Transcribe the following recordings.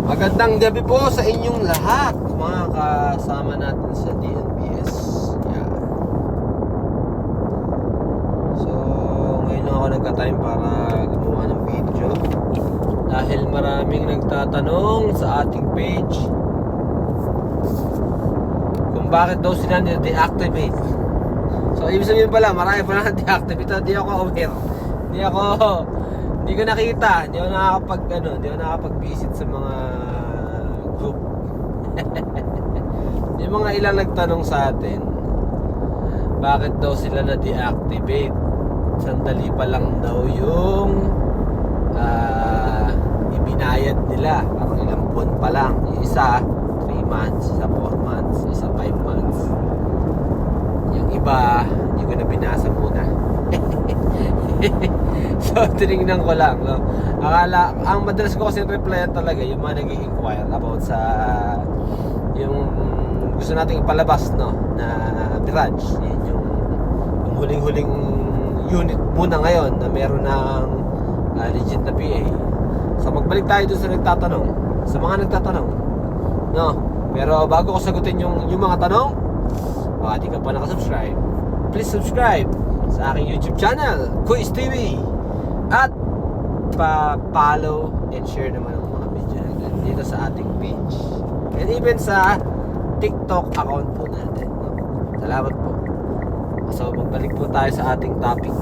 Magandang gabi po sa inyong lahat, mga kasama natin sa DNBS. Yeah. So, ngayon lang ako nagka-time para gumawa ng video dahil maraming nagtatanong sa ating page kung bakit daw sila nila-deactivate. So, ibig sabihin pala, marami pa na deactivate. Hindi ako aware. Hindi ko nakita, hindi ako nakakapag-visit sa mga group. Yung mga ilang nagtanong sa atin, bakit daw sila na-deactivate? Sandali pa lang daw yung ibinayad nila. Parang ilang buwan pa lang. Yung isa, 3 months, isa 4 months, isa 5 months. Yung iba, hindi ko na binasa muna. So, tinignan ko lang, no? Ang madalas ko kasi replyan talaga yung mga nag-i-inquire about sa yung gusto nating ipalabas, no, na Mirage. Yun yung huling-huling unit muna ngayon na meron ng legit na PA. So, magbalik tayo dun sa nagtatanong, sa mga nagtatanong, no? Pero bago ko sagutin yung mga tanong, baka di ka pa nakasubscribe, please subscribe sa aking YouTube channel, Quiz TV, at pa-follow and share naman ang mga video natin dito sa ating page and even sa TikTok account po natin, no? Salamat po. So, magbalik po tayo sa ating topic.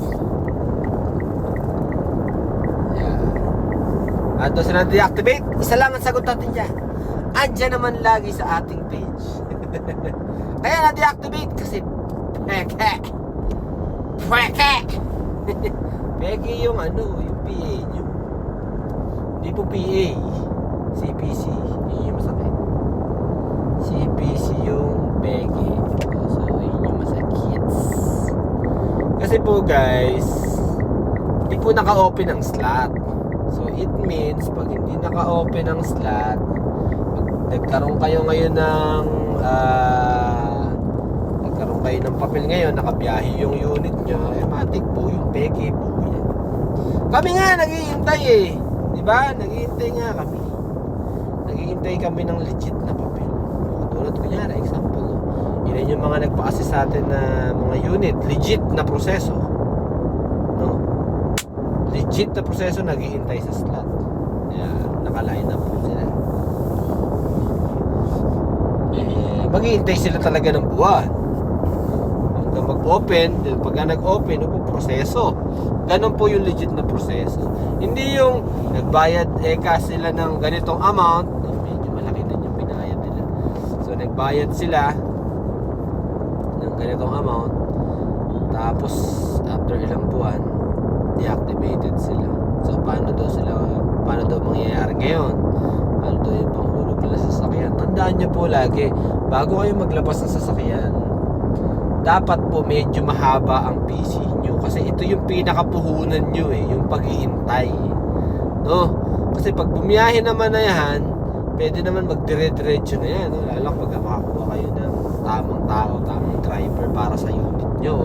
Yeah. At doon sila deactivate, isa lang ang sagot natin dyan. Andyan naman lagi sa ating page. Kaya na-deactivate kasi peke yung yung PA nyo. Hindi po PA, CPC. Yun yung masakit. CPC yung peke. So, yun yung masakit. Kasi po guys, hindi po naka-open ang slot. So, it means pag hindi naka-open ang slot, nagkaroon kayo ngayon ng kayo ng papel ngayon, nakabiyahe yung unit nyo, matik po yung peke po yan. Kami nga naghihintay diba? Naghihintay nga kami. Naghihintay kami ng legit na papel. Tulad kunyari, example, yun yung mga nagpa-assist sa atin na mga unit, legit na proseso, no? Legit na proseso, naghihintay sa slot. Kaya nakaline up po sila. Maghihintay sila talaga ng buwan mag-open. Pagka nag-open, proseso. Ganun po yung legit na proseso. Hindi yung nagbayad sila ng ganitong amount, medyo malaki din yung binayad nila. So nagbayad sila ng ganitong amount, tapos after ilang buwan deactivated sila. So paano daw mangyayari ngayon? Paano daw yung panghulog nila sa sasakyan? Tandaan nyo po lagi, bago kayo maglabas ng sasakyan, dapat po medyo mahaba ang PC nyo, kasi ito yung pinakapuhunan nyo yung paghihintay, no? Kasi pag bumiyahe naman na yan, pwede naman magdire-diretso na yan, no? Lalo pag makakuha kayo ng tamang tao, tamang driver para sa unit nyo,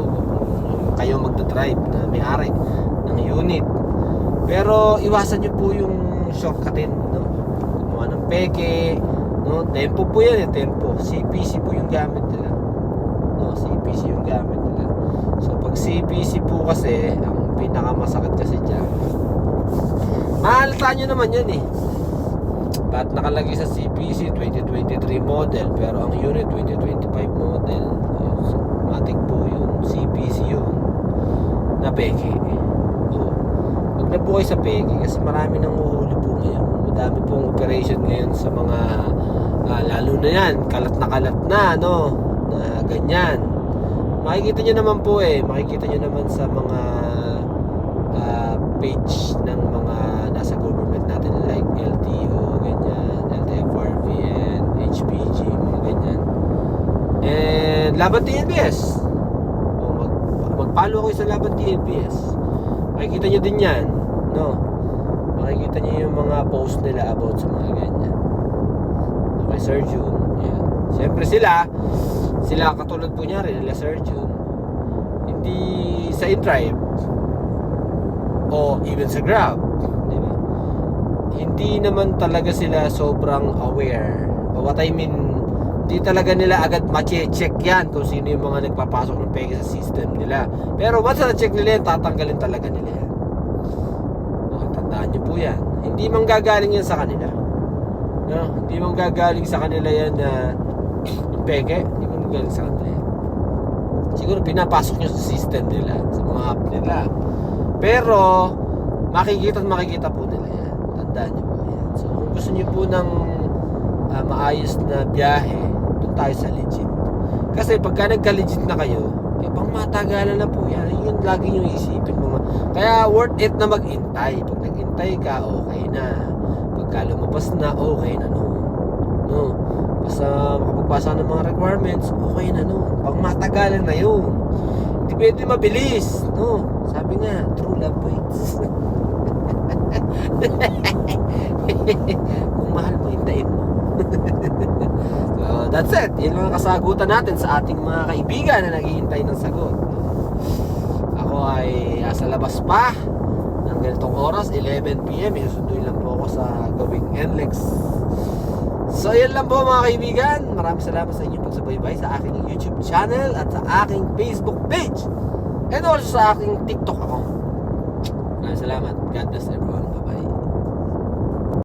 kayo magdadrive na may-ari ng unit. Pero iwasan nyo po yung shortcutin, no? Gumawa ng peke, no? Tempo po yan, tempo. CPC po yung gamit nila. CPC yung gamit nila. So pag CPC po kasi, ang pinakamasakit kasi dyan, mahalata nyo naman yan Ba't nakalagay sa CPC 2023 model pero ang unit 2025 model? So, matik po yung CPC yun na peke. So, wag na po kayo sa peke kasi marami nang uhuli po ngayon. Madami pong operation ngayon sa mga lalo na yan, kalat na no, na ganyan. Makikita nyo naman po makikita nyo naman sa mga page ng mga nasa government natin like LTO, ganyan, LTFRB and HPG, mga ganyan. And Laban TNBS, mag-follow kayo sa Laban TNBS, makikita nyo din yan, no? Makikita nyo yung mga post nila about sa mga ganyan. Okay, Sir June, yan. Siyempre sila katulad po niya rin nila Sir June, hindi sa InDrive o even sa Grab, di ba? Hindi hindi naman talaga sila sobrang aware. What I mean, hindi talaga nila agad ma-check yan kung sino yung mga nagpapasok ng peke sa system nila. Pero once na-check nila yan, tatanggalin talaga nila yan. Tandaan nyo po yan. Hindi manggagaling yan sa kanila. No? Hindi manggagaling sa kanila yan na yung peke. Hindi manggagaling sa kanila yan. Siguro pinapasok nyo sa system nila, sa mga app nila. Pero makikita po nila yan. Tandaan nyo po yan. So kung gusto nyo po ng maayos na biyahe, doon tayo sa legit. Kasi pagka nagka-legit na kayo, pang matagalan na po yan. Yun lagi nyo isipin mo. Kaya worth it na mag-intay. Pag nag-intay ka, okay na. Pagka lumabas na, okay na noon. No? Basta makapagpasa ng mga requirements, okay na noon. Pang matagalan na yun. Hindi pwede mabilis. No? Sabi nga, true love waits. Kung mahal mo, hintayin mo. So that's it. Yun lang ang kasagutan natin sa ating mga kaibigan na naghihintay ng sagot. Ako ay sa labas pa ng ganitong oras, 11 PM. Isusunduin lang po ako sa gawing NLEX. So yan lang po mga kaibigan. Maraming salamat sa inyong pagsubaybay sa aking YouTube channel at sa aking Facebook page, and also sa aking TikTok account. Maraming salamat. God bless everyone.